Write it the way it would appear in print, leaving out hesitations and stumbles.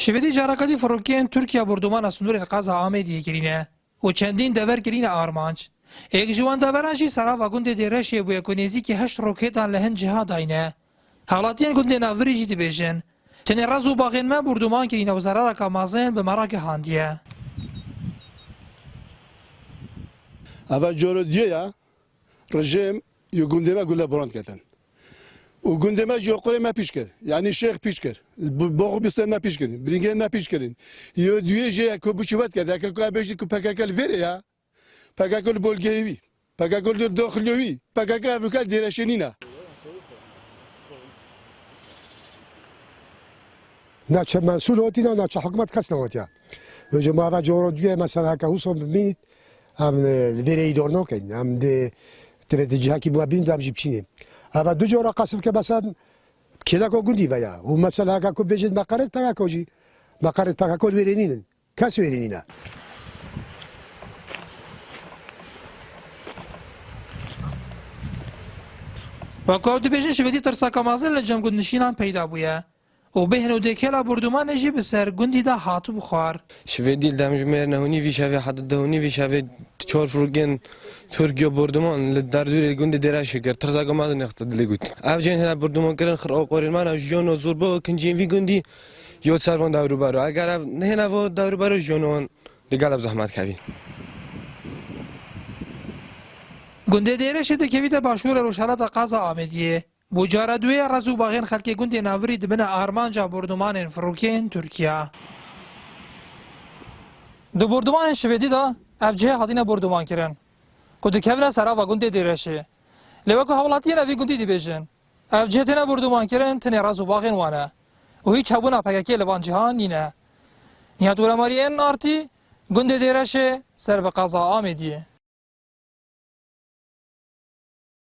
شویدی جارکتی فروکین ترکیه بردمان سنور قازا آمیدی کرینه و چندین دور کرینه آرمانج. ایک جوان دورانشی سرا و گنده دیرشی بوی کنیزی که 8 روکیتان لهن جهاد آینه. حالاتین گنده ناوری جدی بیشن. تنی رازو باغین ما بردمان کرینه و زرارا کامازین به مراک هاندیه. اول جورو دیه رژیم یو گنده ما گله برند کردن. و گنده ما جو قره ما پیش کرد. یعنی شیخ پیش کرد. باغ بیستان ما پیش کردن. برینگه ما پیش کردن. یو دیه جه کوبچوات کرد. که کوه بیشتر کوپککل ویره یا. پککل بولگیوی. پککل داخلیوی. پککل افریقا دیرشنینا. نه چه مسئول هاتینا نه چه حکومت کس نهاتیا. و جماعت جورو دیه مثلا که حساب ببینید هم ویره دار نکن. هم ده ترتیجی کی با بین دام جیبچینه. اما دو جورا قسم که مثلا کلا کو گندی ویا و مثلا که کو بجد مقارنت پکاکوجی مقارنت پکاکول ویرینین کس ویرینینا. و کاوی بیشتر شویدی ترسا کامازین لجام گندشینان پیدا بوده. و به هنو دکلا بردمان نجی بسر گندی دا هاتو بخوار. شویدی دامجمر نهونی ویشاوی حد دهونی ویشاوی چهار فروگن ترکیه بردمان لدردوری گند درش کرد ترسا کامازین نخست دلیگوت. افجین هنا بردمان کردن خراب قرنمان از جون و زربا کنجین وی گندی یاد سروان دارو بارو اگر نه هنا و دارو بارو جونان دیگر زحمت کردی. گنده دیرش دکویت باشور روشالات قازا آمیدیه. بوجارا دوی رازو باغین خلک گنده ناوری دبن آرمانجا بردمان فروکین ترکیه. دو بردمان شویدی دا افجه حدینا بردمان کرن. کد کهونا سرا و گنده دیرشه. لوا که حوالاتی نوی گندی دی بیشن. افجه تنا بردمان کرن تنی رازو باغین وانه. و هیچ حبونا پککی لوان جهان نینه. نیات ولماری این آرتی گنده دیرشه سر به قازا آمیدیه.